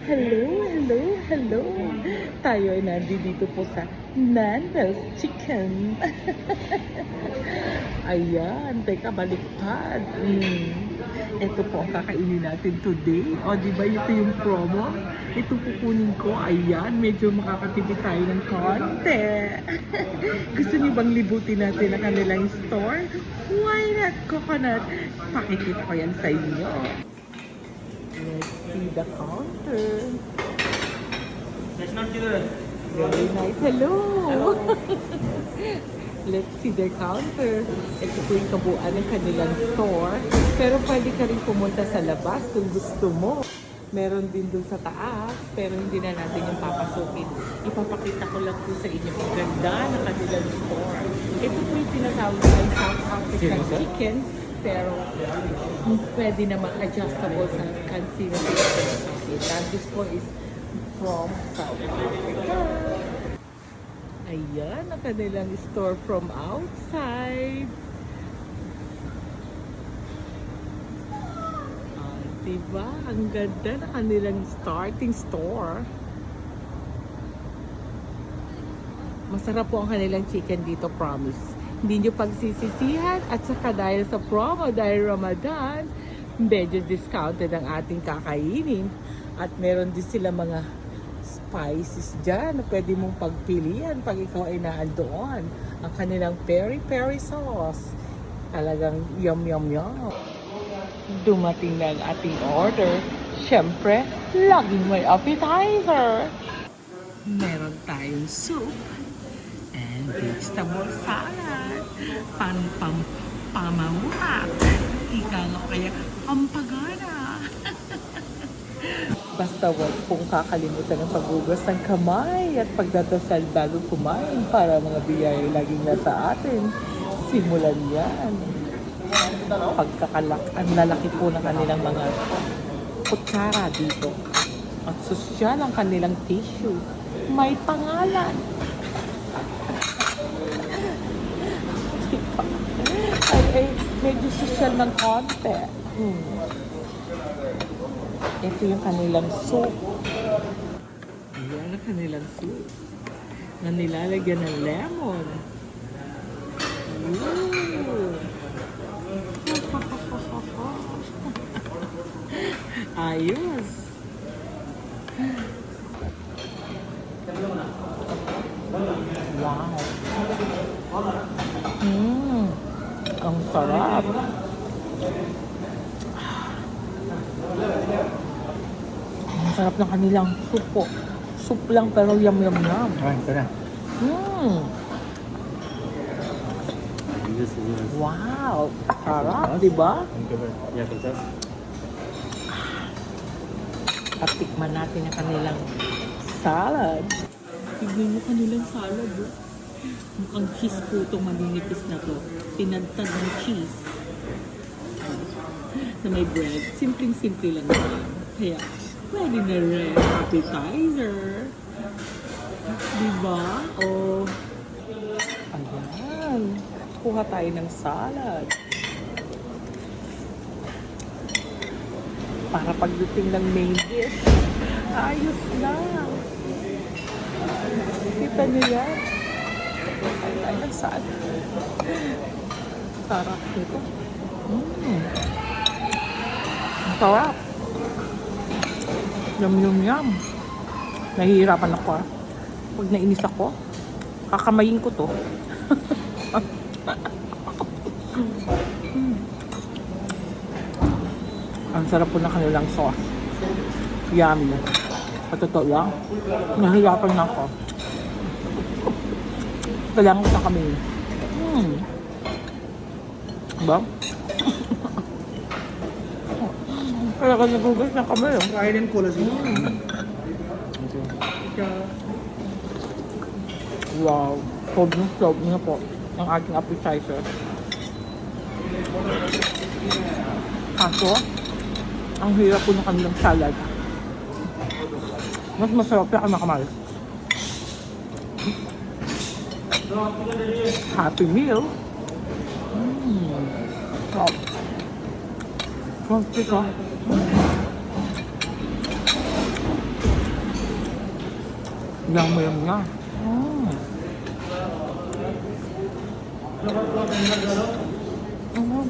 Hello, hello, hello. Tayo ay nandito po sa Nando's Chicken. Ayan, teka, baliktad. Ito po ang kakainin natin today. O, di ba ito yung promo? Ito kukunin ko. Ayan, medyo makakatipid tayo ng konti. Gusto niyo bang libutin natin ang kanilang store? Why not coconut? Pakikita ko yan sa inyo. Let's see the counter. Very nice. Hello! Let's see their counter. Ito po yung kabuuan ng kanilang store. Pero pwede ka rin pumunta sa labas kung gusto mo. Meron din dun sa taas, pero hindi na natin yung papasukin. Ipapakita ko lang po sa inyo ang ganda ng kanilang store. Ito po yung tinatawag ay South African chicken. Pero pwede naman adjustable sa kansino. And this one is from South Africa. Ayan, ang kanilang store from outside. Diba? Ang ganda na kanilang starting store. Masarap po ang kanilang chicken dito, promise. Hindi nyo pagsisisihan at saka dahil sa promo, dahil Ramadan, medyo discounted ang ating kakainin. At meron din sila mga spices dyan na pwede mong pagpilian pag ikaw ay naandoon. Ang kanilang peri-peri sauce. Talagang yum yum yum. Dumating na ang ating order. Siyempre, laging may appetizer. Meron tayong soup and vegetable salad. Pamamuhat. Ika nga kaya pampagana. Basta wag pong kakalimutan ng paghugas ng kamay at pagdadasal bago kumain para mga biyaya laging nasa atin. Simulan yan. Ang lalaki po ng kanilang mga kutsara dito. At sosyal ang kanilang tissue. May pangalan. Ay, medyo sosyal ng konti. Ito yung kanilang soup. Ayan ang kanilang soup. Na nilalagyan ng lemon. Ooh. Ayos. Wow. Ang sarap. Ang sarap ng kanilang soup po. Soup lang pero yum yum yum. Ito na. Wow. Sarap, di ba? At tikman natin ang kanilang salad. Tignan mo kanilang salad. Mukhang cheese po itong maninipis na to. Tinagtag ng cheese. Na may bread. Simpleng-simple lang naman. Kaya, pwede na rin appetizer. Diba? O, ayan. Kuha tayo ng salad. Para pagdating ng main dish, ayos na. Kita niyo yan? Ay, ang salad. Sarap nito. Ang sarap. Yum yum yum. Nahihirapan ako ah. Pag nainis ako, kakamayin ko to. Ang sarap po ng kanilang sauce. Yummy. At totoo lang, nahihirapan na ako. Kailangan ko na kami. Diba? Kaya ka nagugas na kami. Kain din cola siya. Wow. Sob na po ang ating appetizer. Kaso, ang hirap po ng kanilang salad. Mas masarap yung kamay. Happy meal. Sarap. Sarap ito. Yum na.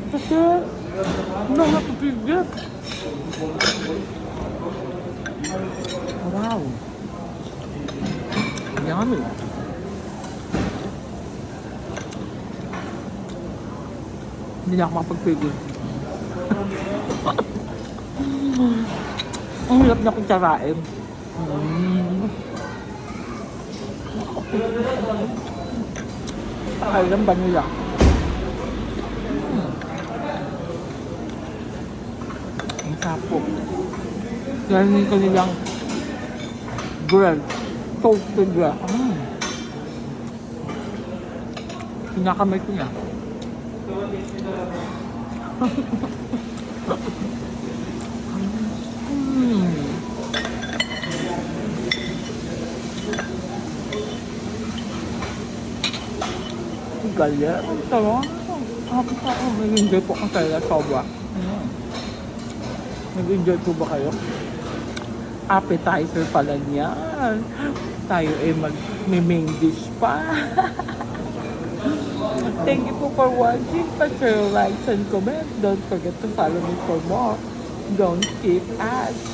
Kasi, nakakapigit. Wow. Yummy. Hindi na ako makapagpigil. Ang hirap na kutsarain. Pakailan ba nila? Ang sapo. Yan yung kanilang bread. Toasted bread. Pinakamay ko niya. Galing. Ang sarap. Nag-enjoy po kasi na sobra. Nag-enjoy po ba kayo? Appetizer pala niyan. Tayo ay mag-main dish pa. Thank you po for watching. Pa-share, like, and comment. Don't forget to follow me for more. Don't skip ads.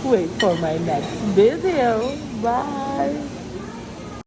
Wait for my next video. Bye!